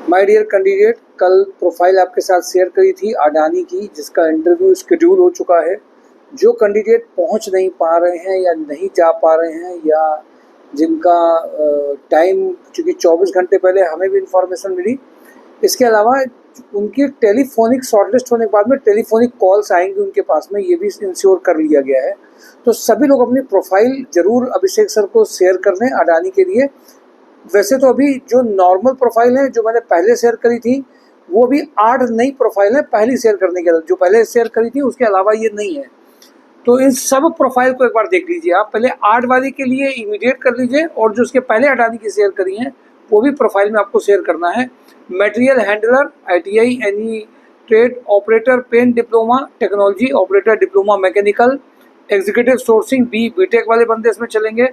My dear candidate, कल profile आपके साथ शेयर करी थी अडानी की, जिसका इंटरव्यू शेड्यूल हो चुका है। जो कैंडिडेट पहुंच नहीं पा रहे हैं या नहीं जा पा रहे हैं या जिनका टाइम, चूँकि 24 घंटे पहले हमें भी इंफॉर्मेशन मिली, इसके अलावा उनकी टेलीफोनिक शॉर्टलिस्ट होने के बाद में टेलीफोनिक कॉल्स आएंगी उनके पास में, ये भी इंश्योर कर लिया गया है। तो सभी लोग अपनी प्रोफाइल ज़रूर अभिषेक सर को शेयर कर दें अडानी के लिए। वैसे तो अभी जो नॉर्मल प्रोफाइल है जो मैंने पहले शेयर करी थी, वो भी 8 नई प्रोफाइल है पहली शेयर करने के, जो पहले शेयर करी थी उसके अलावा ये नहीं है। तो इन सब प्रोफाइल को एक बार देख लीजिए आप। पहले 8 वाली के लिए इमीडिएट कर लीजिए, और जो उसके पहले अडानी की शेयर करी हैं वो भी प्रोफाइल में आपको शेयर करना है। Material handler ITI any trade operator pen diploma technology operator diploma mechanical executive sourcing BTech वाले बंदे इसमें चलेंगे।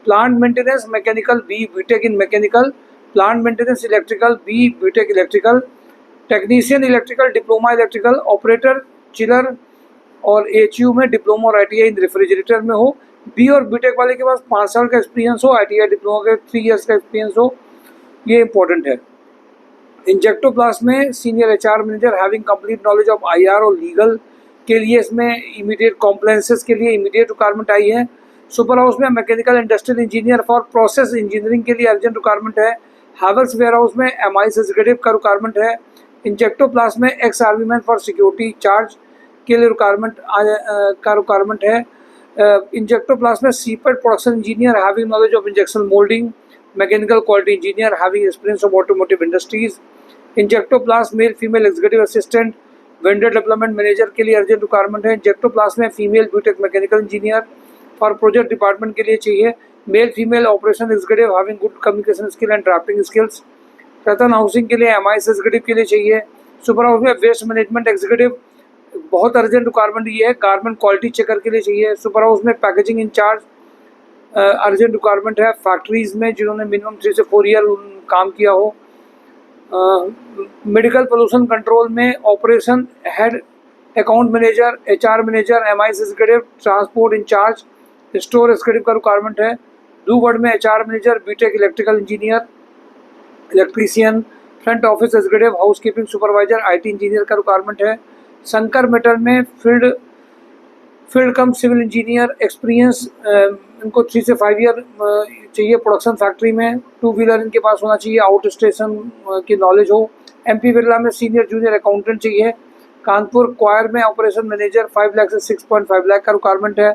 Plant maintenance mechanical BTech in mechanical, plant maintenance electrical BTech electrical, technician electrical diploma electrical, operator chiller और HU में diploma और ITI in refrigerator में हो। और BTech वाले के पास 5 साल का एक्सपीरियंस हो, ITI डिप्लोमा के 3 ईयर्स का एक्सपीरियंस हो, ये इंपॉर्टेंट है। इंजेक्टोप्लास्ट में senior HR manager having complete knowledge of IR और लीगल के लिए इसमें इमीडिएट कॉम्प्लायंसेस के लिए इमीडिएट रिक्वायरमेंट आई है। सुपर हाउस में mechanical industrial engineer for process engineering के लिए अर्जेंट रिक्वायरमेंट है। हैवेल्स वेयर हाउस में MIS एग्जीक्यूटिव का रिक्वायरमेंट है। इंजेक्टोप्लास्ट में ex army man for security charge के लिए रिक्वायरमेंट है। इंजेक्टोप्लास्ट में CIPET production engineer having knowledge of injection moulding, mechanical quality engineer having experience of automotive industries. Injectoplast male female executive assistant vendor development manager के लिए urgent requirement है। इंजेक्टोप्लास्ट में female BTech mechanical engineer for project department के लिए चाहिए। Male female operation executive having good communication skill and drafting skills. Ratan housing के लिए MIS executive के लिए चाहिए। सुपर हाउस में वेस्ट मैनेजमेंट एग्जीक्यूटिव, बहुत अर्जेंट रिक्वायरमेंट ये है, गारमेंट क्वालिटी चेकर के लिए चाहिए। सुपर हाउस में पैकेजिंग इंचार्ज अर्जेंट रिक्वायरमेंट है। फैक्ट्रीज में जिन्होंने मिनिमम 3 से 4 ईयर काम किया हो। मेडिकल पोल्यूशन कंट्रोल में operation head, account manager, HR manager, MIS executive, transport incharge, store executive का रिक्वायरमेंट है। डूवर्ड में HR manager, BTech electrical engineer, electrician, front office executive, house keeping supervisor, IT engineer का requirement है। Shankar metal में field cum civil engineer experience, इनको 3 से 5 year चाहिए। प्रोडक्शन फैक्ट्री में 2 व्हीलर इनके पास होना चाहिए, आउट स्टेशन की नॉलेज हो। MP बिरला में सीनियर जूनियर अकाउंटेंट चाहिए। कानपुर क्वायर में ऑपरेशन मैनेजर 5 लाख से 6.5 लाख का रिक्वायरमेंट है।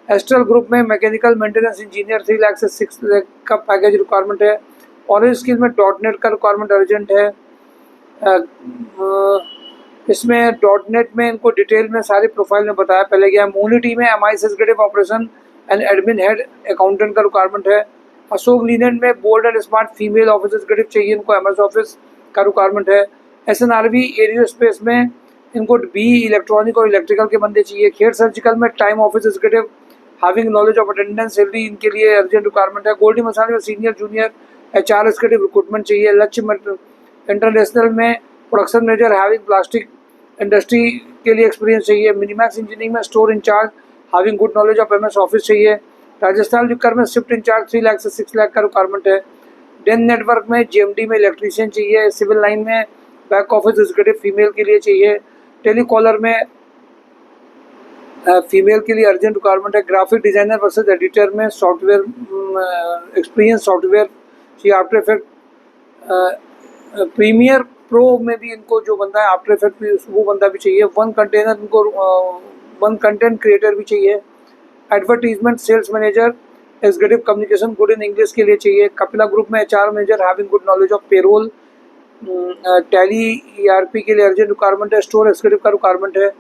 एस्ट्रल ग्रुप में मैकेनिकल मेंटेनेंस इंजीनियर 3 लाख से 6 लाख का पैकेज रिक्वायरमेंट है। ऑरेंज स्किल में .NET का रिक्वायरमेंट अर्जेंट है। इसमें .NET में इनको डिटेल में सारी प्रोफाइल में बताया पहले गया। मोनिटी में MIS executive operation and admin head accountant का रिक्वायरमेंट है। अशोक लीलैंड में bold and smart female office executive चाहिए, इनको MS ऑफिस का रिक्वायरमेंट है। SNRV एरियोस्पेस में इनको BE इलेक्ट्रॉनिक और इलेक्ट्रिकल के बंदे चाहिए। खेर सर्जिकल में time office executive having knowledge of attendance salary, इनके लिए अर्जेंट रिक्वायरमेंट है। गोल्डी मसाले में senior junior HR executive recruitment चाहिए। लक्ष्य इंटरनेशनल में production manager having plastic industry के लिए एक्सपीरियंस चाहिए। मिनीमैक्स इंजीनियरिंग में store incharge having good knowledge of MS office चाहिए। राजस्थान लिकर में शिफ्ट इंचार्ज 3 लाख से 6 लाख का रिक्वायरमेंट है। डेन नेटवर्क में GMD में इलेक्ट्रीशियन चाहिए। सिविल लाइन में बैक ऑफिस एग्जीक्यूटिव फीमेल के लिए चाहिए। टेलीकॉलर में फीमेल के लिए अर्जेंट रिक्वायरमेंट है। ग्राफिक डिजाइनर वर्सेस एडिटर में सॉफ्टवेयर एक्सपीरियंस सॉफ्टवेयर चाहिए। आफ्टर इफेक्ट प्रीमियर प्रो में भी इनको जो बंदा है आफ्टर इफेक्ट भी वो बंदा भी चाहिए। वन कंटेंट क्रिएटर भी चाहिए। Advertisement sales manager executive communication good in English के लिए चाहिए। कपिला ग्रुप में HR manager having good knowledge of payroll, Tally ERP के लिए अर्जेंट रिक्वायरमेंट है। स्टोर एग्जीक्यूटिव का रिक्वायरमेंट है।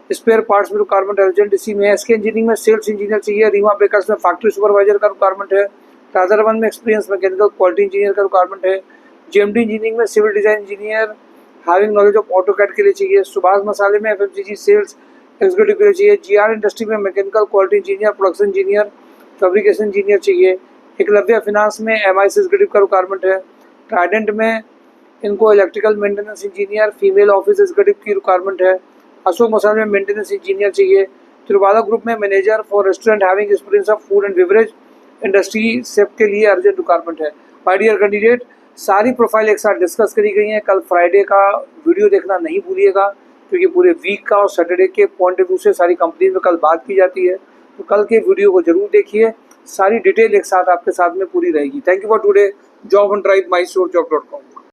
स्पेयर पार्ट्स में रिक्वायरमेंट अर्जेंट इसी में है। SK इंजीनियरिंग में सेल्स इंजीनियर चाहिए। रीमा बेकर्स में फैक्ट्री सुपरवाइजर का रिक्वायरमेंट है। राजारवन में एक्सपीरियंस मैकेनिकल क्वालिटी इंजीनियर का रिक्वायरमेंट है। GMD इंजीनियरिंग में civil design engineer having knowledge of AutoCAD के लिए चाहिए। सुभाष मसाले में FMCG सेल्स एग्जीक्यूटिव के लिए चाहिए। GR इंडस्ट्री में mechanical quality engineer, production engineer, fabrication engineer चाहिए। एकलव्य फिनांस में MIS एग्जीक्यूटिव का रिक्वायरमेंट है। ट्राइडेंट में इनको electrical maintenance engineer female office executive की रिक्वायरमेंट है। अशोक मसाले में मेंटेनेंस इंजीनियर चाहिए। तिरुवाला ग्रुप में manager for restaurant having experience of food and beverage industry safe के लिए अर्जेंट रिक्वायरमेंट है। माय डियर कैंडिडेट, सारी प्रोफाइल एक साथ डिस्कस करी गई हैं। कल फ्राइडे का वीडियो देखना नहीं भूलिएगा, क्योंकि पूरे वीक का और सैटरडे के पॉइंट ऑफ व्यू से सारी कंपनी में कल बात की जाती है। तो कल के वीडियो को जरूर देखिए, सारी डिटेल एक साथ आपके साथ में पूरी रहेगी। Thank you for today. Job on drive, my store जॉब.com।